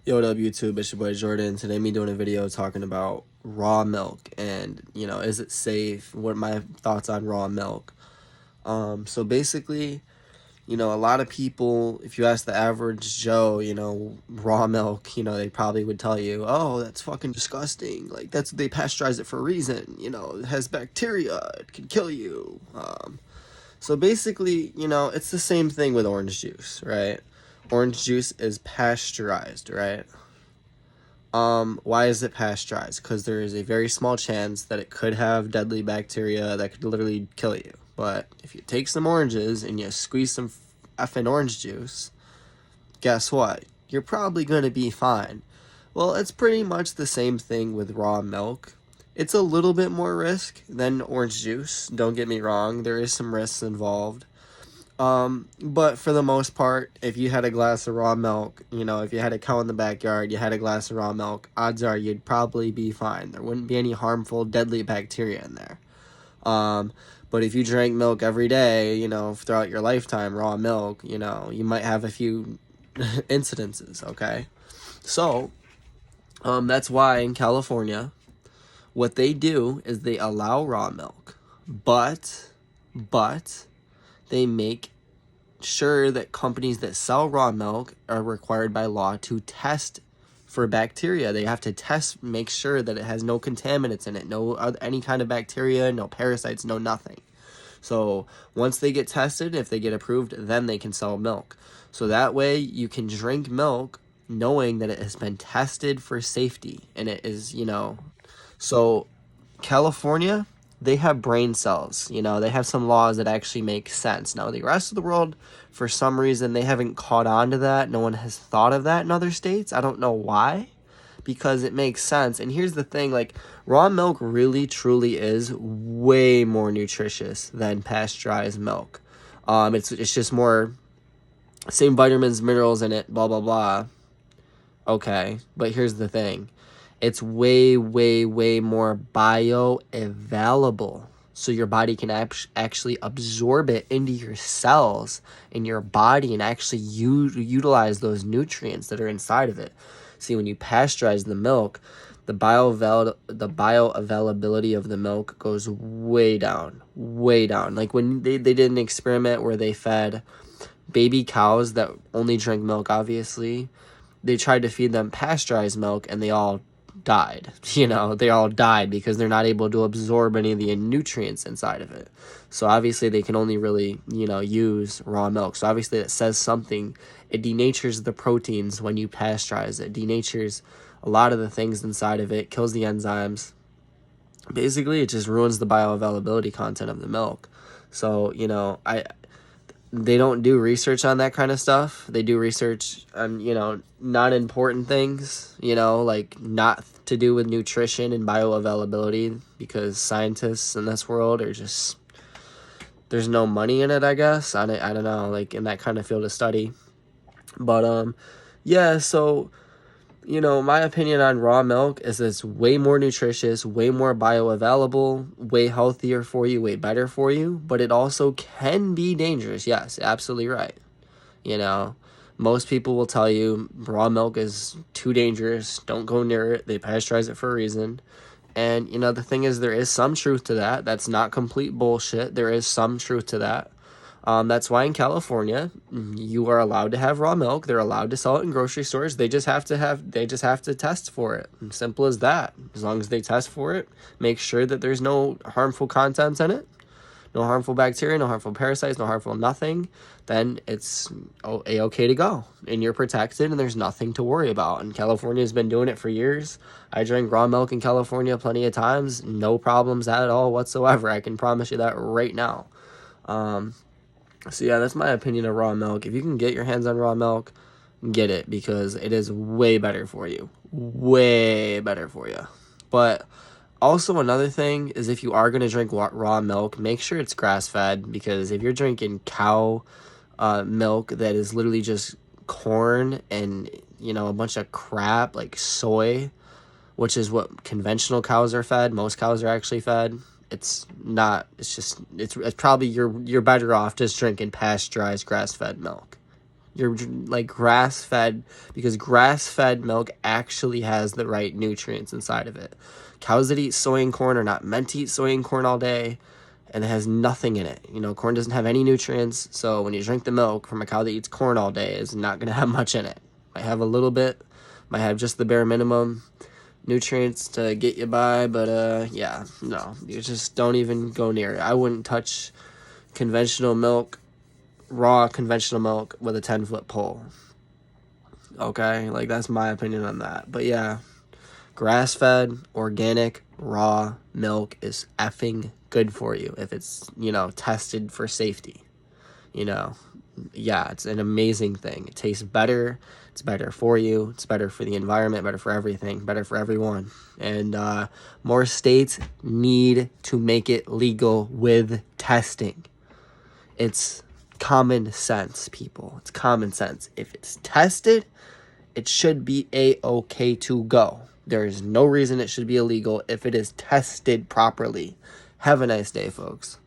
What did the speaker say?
Yo, what up, YouTube? It's your boy Jordan. Today, me doing a video talking about raw milk and, is it safe? What are my thoughts on raw milk? So basically, a lot of people, if you ask the average Joe, raw milk, they probably would tell you, oh, that's fucking disgusting. Like, they pasteurize it for a reason. It has bacteria. It can kill you. So basically, it's the same thing with orange juice, right? Orange juice is pasteurized, right? Why is it pasteurized? Because there is a very small chance that it could have deadly bacteria that could literally kill you. But if you take some oranges and you squeeze some effing orange juice, guess what? You're probably going to be fine. Well, it's pretty much the same thing with raw milk. It's a little bit more risk than orange juice. Don't get me wrong. There is some risks involved. But for the most part, if you had a glass of raw milk, if you had a cow in the backyard, you had a glass of raw milk, odds are you'd probably be fine. There wouldn't be any harmful, deadly bacteria in there. But if you drank milk every day, throughout your lifetime, raw milk, you might have a few incidences, okay? So, that's why in California, what they do is they allow raw milk, but they make sure that companies that sell raw milk are required by law to test for bacteria. They have to test, make sure that it has no contaminants in it, no any kind of bacteria, no parasites, no nothing. So once they get tested, if they get approved, then they can sell milk. So that way you can drink milk knowing that it has been tested for safety, and it is, so California, they have brain cells, they have some laws that actually make sense. Now, the rest of the world, for some reason, they haven't caught on to that. No one has thought of that in other states. I don't know why, because it makes sense. And here's the thing, like, raw milk really, truly is way more nutritious than pasteurized milk. It's just more, same vitamins, minerals in it, blah, blah, blah. Okay, but here's the thing. It's way, way, way more bioavailable. So your body can actually absorb it into your cells in your body and actually utilize those nutrients that are inside of it. See, when you pasteurize the milk, the bioavailability of the milk goes way down, way down. Like when they did an experiment where they fed baby cows that only drank milk, obviously, they tried to feed them pasteurized milk and they all died. They all died because they're not able to absorb any of the nutrients inside of it. So obviously they can only really, use raw milk. So obviously that says something. It denatures the proteins when you pasteurize it. Denatures a lot of the things inside of it, kills the enzymes. Basically, it just ruins the bioavailability content of the milk. So, they don't do research on that kind of stuff. They do research on, not important things, like not to do with nutrition and bioavailability, because scientists in this world are just, there's no money in it, I guess. I don't know, like in that kind of field of study. But, yeah, so, my opinion on raw milk is it's way more nutritious, way more bioavailable, way healthier for you, way better for you, but it also can be dangerous. Yes, absolutely right. Most people will tell you raw milk is too dangerous, don't go near it, they pasteurize it for a reason. And, the thing is, there is some truth to that. That's not complete bullshit. There is some truth to that. That's why in California, you are allowed to have raw milk. They're allowed to sell it in grocery stores. They just have to test for it. Simple as that. As long as they test for it, make sure that there's no harmful contents in it, no harmful bacteria, no harmful parasites, no harmful nothing, then it's okay to go. And you're protected and there's nothing to worry about. And California has been doing it for years. I drank raw milk in California plenty of times. No problems at all whatsoever. I can promise you that right now. So yeah, that's my opinion of raw milk. If you can get your hands on raw milk, get it, because it is way better for you. Way better for you. But also another thing is, if you are going to drink raw milk, make sure it's grass-fed, because if you're drinking cow milk that is literally just corn and, a bunch of crap like soy, which is what conventional cows are fed, most cows are actually fed, it's probably you're better off just drinking pasteurized grass-fed milk. You're like grass-fed, because grass-fed milk actually has the right nutrients inside of it. Cows that eat soy and corn are not meant to eat soy and corn all day, and it has nothing in it. You know, corn doesn't have any nutrients, so when you drink the milk from a cow that eats corn all day, it's not going to have much in it. Might have a little bit, might have just the bare minimum nutrients to get you by, but yeah, no, you just don't even go near it. I wouldn't touch conventional milk, raw conventional milk, with a 10-foot pole. Okay, like that's my opinion on that. But yeah, grass-fed, organic, raw milk is effing good for you if it's, you know, tested for safety. You know, yeah, it's an amazing thing. It tastes better. It's better for you. It's better for the environment, better for everything, better for everyone. And more states need to make it legal with testing. It's common sense, people. It's common sense. If it's tested, it should be a-okay to go. There is no reason it should be illegal if it is tested properly. Have a nice day, folks.